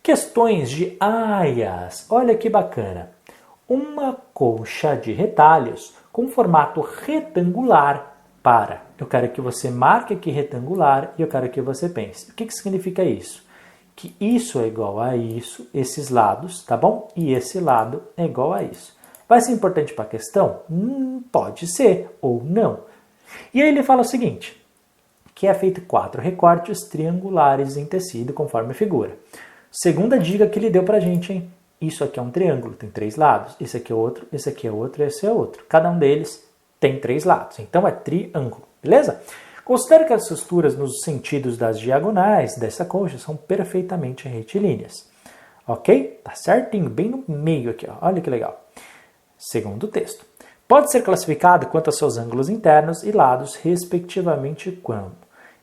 Questões de aias. Olha que bacana. Uma colcha de retalhos com formato retangular para. Eu quero que você marque aqui retangular e eu quero que você pense. O que significa isso? Que isso é igual a isso, esses lados, tá bom? E esse lado é igual a isso. Vai ser importante para a questão? Pode ser ou não. E aí ele fala o seguinte, que é feito 4 recortes triangulares em tecido conforme a figura. Segunda dica que ele deu pra gente, hein? Isso aqui é um triângulo, tem 3 lados. Esse aqui é outro, esse aqui é outro, esse é outro. Cada um deles tem 3 lados, então é triângulo, beleza? Considere que as costuras nos sentidos das diagonais dessa colcha são perfeitamente retilíneas. Ok? Tá certinho, bem no meio aqui, ó. Olha que legal. Segundo texto. Pode ser classificado quanto aos seus ângulos internos e lados, respectivamente, quando.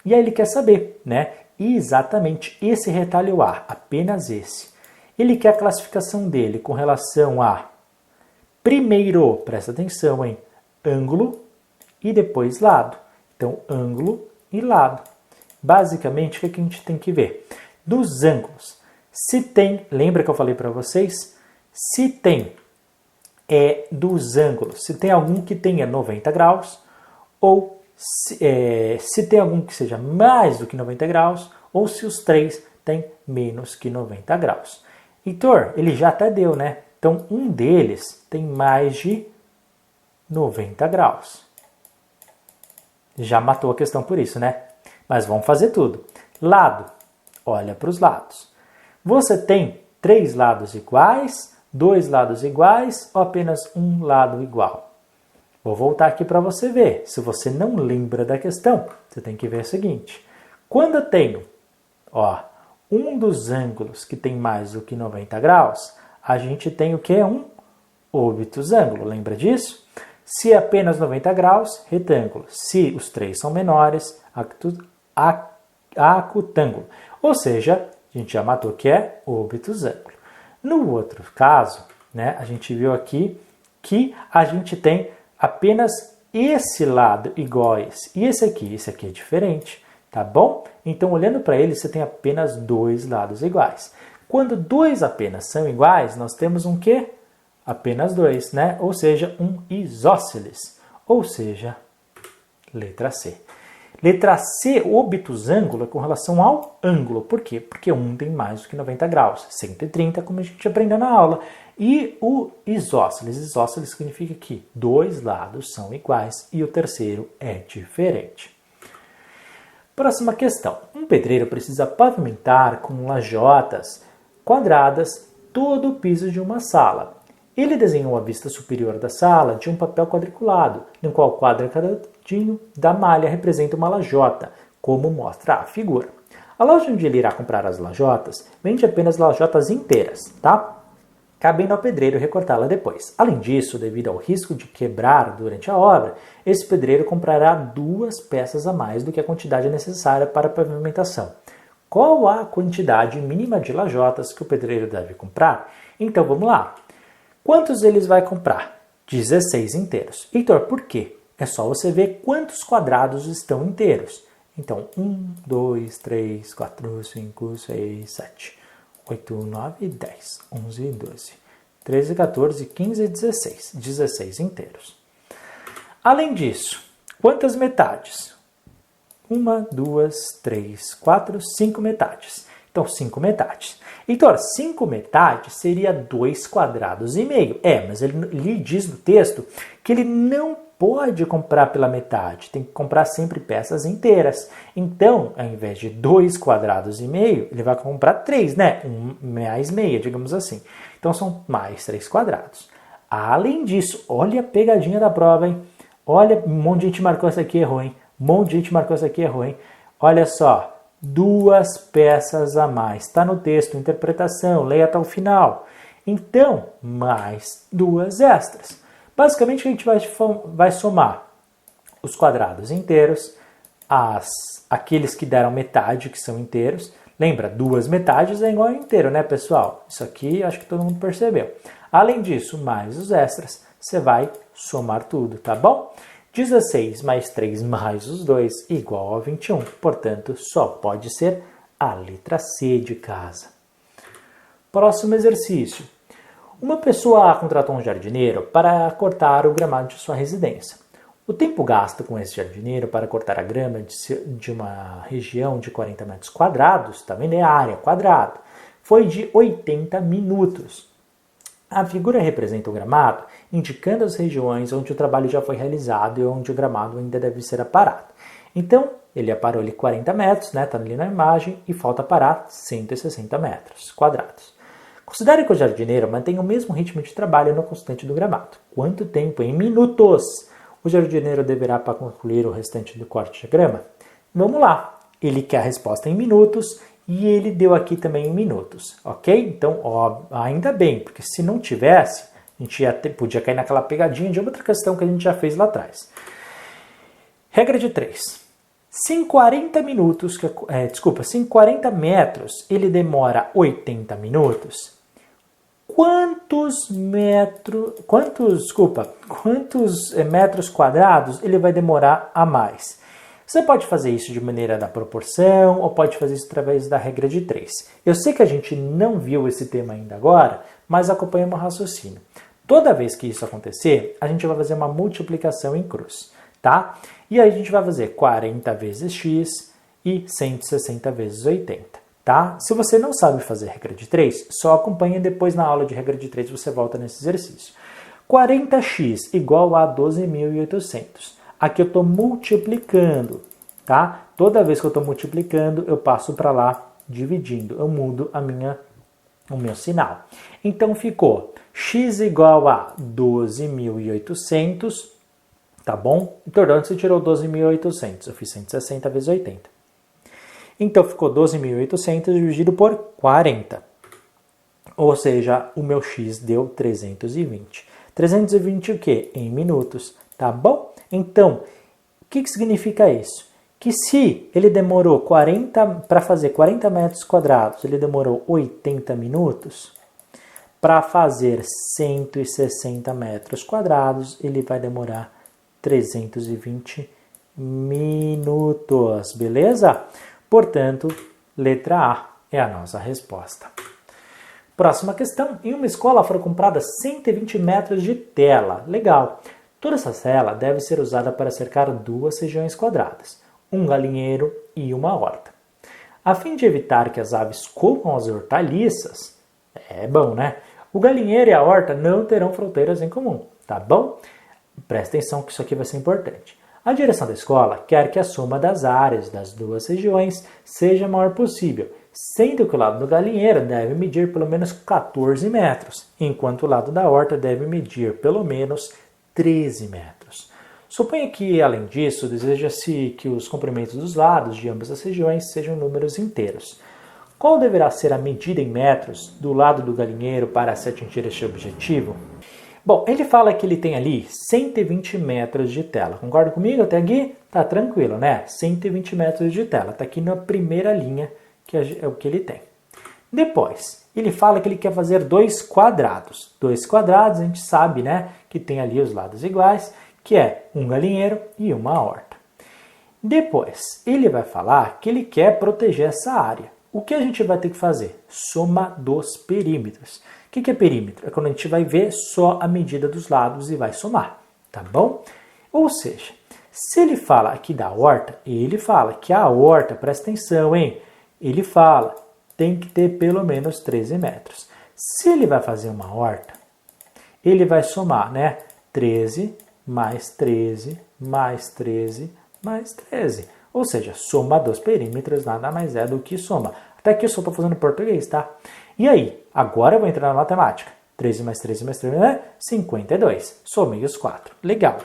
E aí ele quer saber, né? Exatamente esse retalho A, apenas esse. Ele quer a classificação dele com relação a, primeiro, presta atenção, hein? Ângulo e depois lado. Então, ângulo e lado. Basicamente, o que a gente tem que ver? Dos ângulos, se tem, lembra que eu falei para vocês? Se tem dos ângulos, se tem algum que tenha 90 graus, ou se tem algum que seja mais do que 90 graus, ou se os três têm menos que 90 graus. Heitor, ele já até deu, né? Então, um deles tem mais de 90 graus. Já matou a questão por isso, né? Mas vamos fazer tudo. Lado, olha para os lados. Você tem 3 lados iguais, 2 lados iguais ou apenas um lado igual? Vou voltar aqui para você ver. Se você não lembra da questão, você tem que ver o seguinte. Quando eu tenho um dos ângulos que tem mais do que 90 graus, a gente tem o que? Um obtusângulo. Lembra disso? Se é apenas 90 graus, retângulo. Se os três são menores, acutângulo. Ou seja, a gente já matou que é obtusângulo. No outro caso, né, a gente viu aqui que a gente tem apenas esse lado igual a esse. E esse aqui é diferente, tá bom? Então, olhando para ele, você tem apenas 2 lados iguais. Quando 2 apenas são iguais, nós temos um quê? Apenas 2, né? Ou seja, um isósceles. Ou seja, letra C. Letra C, o obtusângulo é com relação ao ângulo. Por quê? Porque um tem mais do que 90 graus. 130, como a gente aprendeu na aula. E o isósceles. Isósceles significa que 2 lados são iguais e o terceiro é diferente. Próxima questão. Um pedreiro precisa pavimentar com lajotas quadradas todo o piso de uma sala. Ele desenhou a vista superior da sala de um papel quadriculado, no qual cada quadradinho da malha representa uma lajota, como mostra a figura. A loja onde ele irá comprar as lajotas vende apenas lajotas inteiras, tá? Cabendo ao pedreiro recortá-la depois. Além disso, devido ao risco de quebrar durante a obra, esse pedreiro comprará 2 peças a mais do que a quantidade necessária para a pavimentação. Qual a quantidade mínima de lajotas que o pedreiro deve comprar? Então vamos lá. Quantos eles vai comprar? 16 inteiros. Heitor, por quê? É só você ver quantos quadrados estão inteiros. Então, 1, 2, 3, 4, 5, 6, 7, 8, 9, 10, 11, 12, 13, 14, 15 e 16. 16 inteiros. Além disso, quantas metades? 1, 2, 3, 4, 5 metades. Então, 5 metades. Heitor, 5 metades seria 2 quadrados e meio. Mas ele diz no texto que ele não pode comprar pela metade. Tem que comprar sempre peças inteiras. Então, ao invés de 2 quadrados e meio, ele vai comprar 3, né? 1 mais meia, digamos assim. Então, são mais 3 quadrados. Além disso, olha a pegadinha da prova, hein? Olha, um monte de gente marcou essa aqui e errou, hein? Um monte de gente marcou essa aqui e errou, hein? Olha só. 2 peças a mais. Está no texto, interpretação, leia até o final. Então, mais 2 extras. Basicamente, a gente vai somar os quadrados inteiros, aqueles que deram metade, que são inteiros. Lembra, 2 metades é igual a inteiro, né, pessoal? Isso aqui acho que todo mundo percebeu. Além disso, mais os extras, você vai somar tudo, tá bom? 16 mais 3 mais os 2 igual a 21. Portanto, só pode ser a letra C de casa. Próximo exercício. Uma pessoa contratou um jardineiro para cortar o gramado de sua residência. O tempo gasto com esse jardineiro para cortar a grama de uma região de 40 metros quadrados, tá vendo? É a área quadrada, foi de 80 minutos. A figura representa o gramado, indicando as regiões onde o trabalho já foi realizado e onde o gramado ainda deve ser aparado. Então, ele aparou ali 40 metros, né? Está ali na imagem, e falta parar 160 metros quadrados. Considere que o jardineiro mantém o mesmo ritmo de trabalho no constante do gramado. Quanto tempo em minutos o jardineiro deverá para concluir o restante do corte de grama? Vamos lá. Ele quer a resposta em minutos e ele deu aqui também em minutos, ok? Então, ó, ainda bem, porque se não tivesse, a gente podia cair naquela pegadinha de outra questão que a gente já fez lá atrás. Regra de 3. Se em 40 minutos, se em 40 metros ele demora 80 minutos, quantos metros quadrados ele vai demorar a mais? Você pode fazer isso de maneira da proporção ou pode fazer isso através da regra de 3. Eu sei que a gente não viu esse tema ainda agora, mas acompanha o meu raciocínio. Toda vez que isso acontecer, a gente vai fazer uma multiplicação em cruz, tá? E aí a gente vai fazer 40 vezes x e 160 vezes 80, tá? Se você não sabe fazer regra de 3, só acompanha depois na aula de regra de 3 você volta nesse exercício. 40x igual a 12.800. Aqui eu estou multiplicando, tá? Toda vez que eu estou multiplicando, eu passo para lá dividindo. Eu mudo o meu sinal. Então ficou x igual a 12.800, tá bom? Então, onde você tirou 12.800? Eu fiz 160 vezes 80. Então ficou 12.800 dividido por 40. Ou seja, o meu x deu 320. 320 o quê? Em minutos, tá bom? Então, o que significa isso? Que se ele demorou para fazer 40 metros quadrados, ele demorou 80 minutos, para fazer 160 metros quadrados, ele vai demorar 320 minutos, beleza? Portanto, letra A é a nossa resposta. Próxima questão. Em uma escola foram compradas 120 metros de tela. Legal. Toda essa tela deve ser usada para cercar 2 regiões quadradas, um galinheiro e uma horta. A fim de evitar que as aves comam as hortaliças, é bom, né? O galinheiro e a horta não terão fronteiras em comum, tá bom? Presta atenção que isso aqui vai ser importante. A direção da escola quer que a soma das áreas das 2 regiões seja a maior possível, sendo que o lado do galinheiro deve medir pelo menos 14 metros, enquanto o lado da horta deve medir pelo menos 13 metros. Suponha que, além disso, deseja-se que os comprimentos dos lados de ambas as regiões sejam números inteiros. Qual deverá ser a medida em metros do lado do galinheiro para se atingir este objetivo? Bom, ele fala que ele tem ali 120 metros de tela. Concorda comigo até aqui? Tá tranquilo, né? 120 metros de tela. Tá aqui na primeira linha, que é o que ele tem. Depois, ele fala que ele quer fazer 2 quadrados. 2 quadrados, a gente sabe, né, que tem ali os lados iguais, que é um galinheiro e uma horta. Depois, ele vai falar que ele quer proteger essa área. O que a gente vai ter que fazer? Soma dos perímetros. O que é perímetro? É quando a gente vai ver só a medida dos lados e vai somar, tá bom? Ou seja, se ele fala aqui da horta, ele fala que a horta, presta atenção, hein? Ele fala tem que ter pelo menos 13 metros. Se ele vai fazer uma horta, ele vai somar, né? 13 mais 13 mais 13 mais 13. Ou seja, soma dos perímetros nada mais é do que soma. Até aqui eu só estou fazendo português, tá? E aí, agora eu vou entrar na matemática. 13 mais 13 mais 13 é 52. Somei os 4. Legal.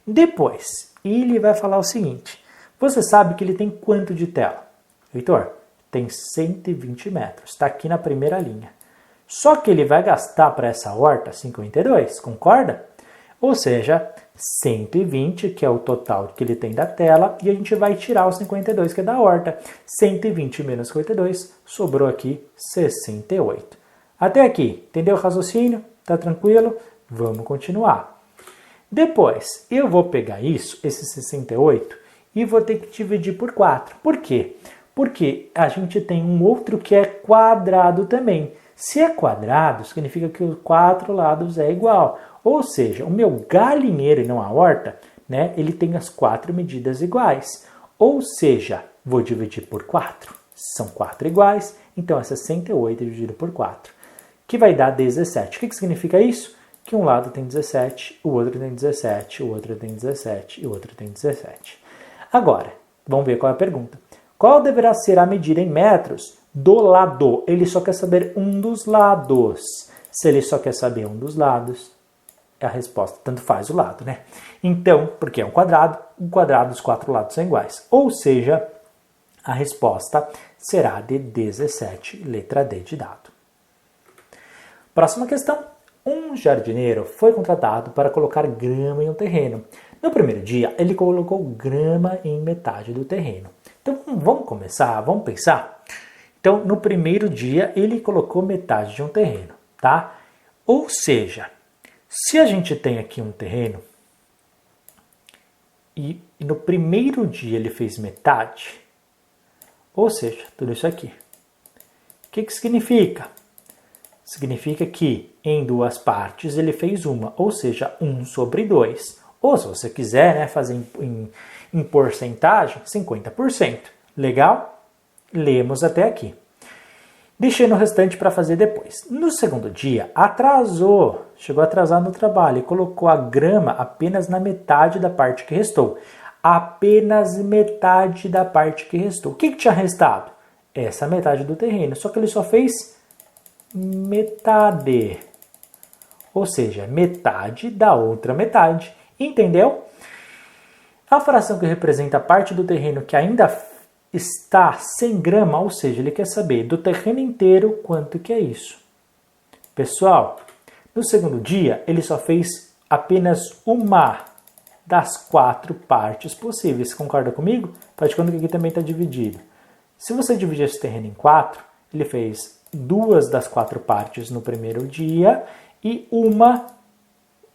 Depois, ele vai falar o seguinte. Você sabe que ele tem quanto de tela? Heitor, tem 120 metros. Está aqui na primeira linha. Só que ele vai gastar para essa horta 52, concorda? Ou seja, 120, que é o total que ele tem da tela, e a gente vai tirar os 52, que é da horta. 120 menos 52, sobrou aqui 68. Até aqui, entendeu o raciocínio? Tá tranquilo? Vamos continuar. Depois, eu vou pegar isso, esse 68, e vou ter que dividir por 4. Por quê? Porque a gente tem um outro que é quadrado também. Se é quadrado, significa que os 4 lados é igual. Ou seja, o meu galinheiro e não a horta, né, ele tem as 4 medidas iguais. Ou seja, vou dividir por 4. São 4 iguais, então é 68 dividido por 4, que vai dar 17. O que significa isso? Que um lado tem 17, o outro tem 17, o outro tem 17 e o outro tem 17. Agora, vamos ver qual é a pergunta. Qual deverá ser a medida em metros do lado? Ele só quer saber um dos lados. Se ele só quer saber um dos lados, a resposta tanto faz o lado, né? Então, porque é um quadrado, os 4 lados são iguais. Ou seja, a resposta será de 17, letra D de dado. Próxima questão. Um jardineiro foi contratado para colocar grama em um terreno. No primeiro dia, ele colocou grama em metade do terreno. Então, vamos começar, vamos pensar? Então, no primeiro dia, ele colocou metade de um terreno, tá? Ou seja, se a gente tem aqui um terreno e no primeiro dia ele fez metade, ou seja, tudo isso aqui. O que significa? Significa que em 2 partes ele fez uma, ou seja, 1 sobre 2. Ou se você quiser, né, fazer em porcentagem, 50%. Legal? Lemos até aqui. Deixei no restante para fazer depois. No segundo dia, atrasou, chegou atrasado no trabalho e colocou a grama apenas na metade da parte que restou. Apenas metade da parte que restou. O que tinha restado? Essa metade do terreno, só que ele só fez metade, ou seja, metade da outra metade, entendeu? A fração que representa a parte do terreno que ainda está sem grama, ou seja, ele quer saber do terreno inteiro quanto que é isso. Pessoal, no segundo dia, ele só fez apenas uma das 4 partes possíveis, concorda comigo? Faz de conta que aqui também está dividido. Se você dividir esse terreno em 4, ele fez 2 das 4 partes no primeiro dia e uma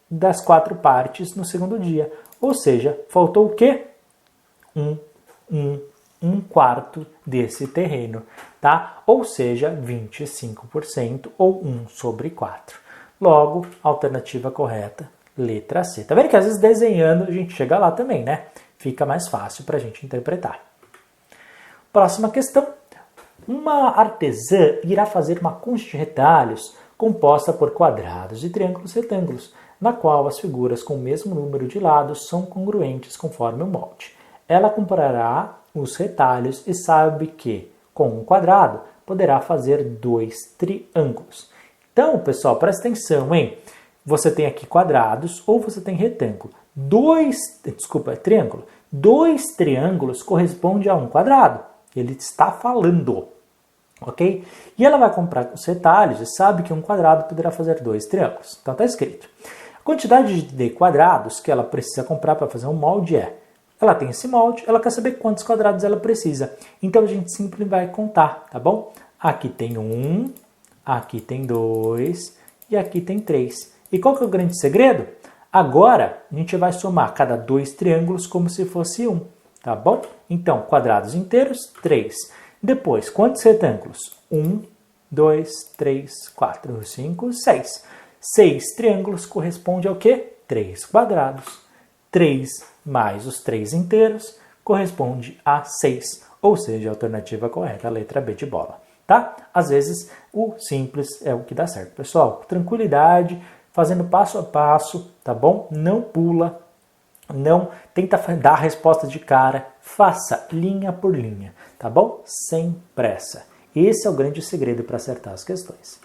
das 4 partes no segundo dia. Ou seja, faltou o quê? Um quarto desse terreno, tá? Ou seja, 25% ou 1 sobre 4. Logo, alternativa correta, letra C. Tá vendo que às vezes desenhando a gente chega lá também, né? Fica mais fácil para a gente interpretar. Próxima questão. Uma artesã irá fazer uma concha de retalhos composta por quadrados e triângulos retângulos, na qual as figuras com o mesmo número de lados são congruentes conforme o molde. Ela comparará os retalhos e sabe que, com um quadrado, poderá fazer 2 triângulos. Então, pessoal, presta atenção, hein? Você tem aqui quadrados ou você tem retângulo. Triângulo. 2 triângulos corresponde a um quadrado. Ele está falando. Ok? E ela vai comprar os retalhos e sabe que um quadrado poderá fazer 2 triângulos. Então está escrito. A quantidade de quadrados que ela precisa comprar para fazer um molde é... Ela tem esse molde, ela quer saber quantos quadrados ela precisa. Então a gente simplesmente vai contar, tá bom? Aqui tem 1, aqui tem 2 e aqui tem 3. E qual que é o grande segredo? Agora a gente vai somar cada 2 triângulos como se fosse 1, tá bom? Então, quadrados inteiros, 3. Depois, quantos retângulos? 1, 2, 3, 4, 5, 6. 6 triângulos corresponde ao quê? 3 quadrados. 3 mais os 3 inteiros corresponde a 6. Ou seja, a alternativa correta, a letra B de bola. Tá? Às vezes, o simples é o que dá certo. Pessoal, tranquilidade, fazendo passo a passo, tá bom? Não pula, não tenta dar a resposta de cara, faça linha por linha, tá bom? Sem pressa. Esse é o grande segredo para acertar as questões.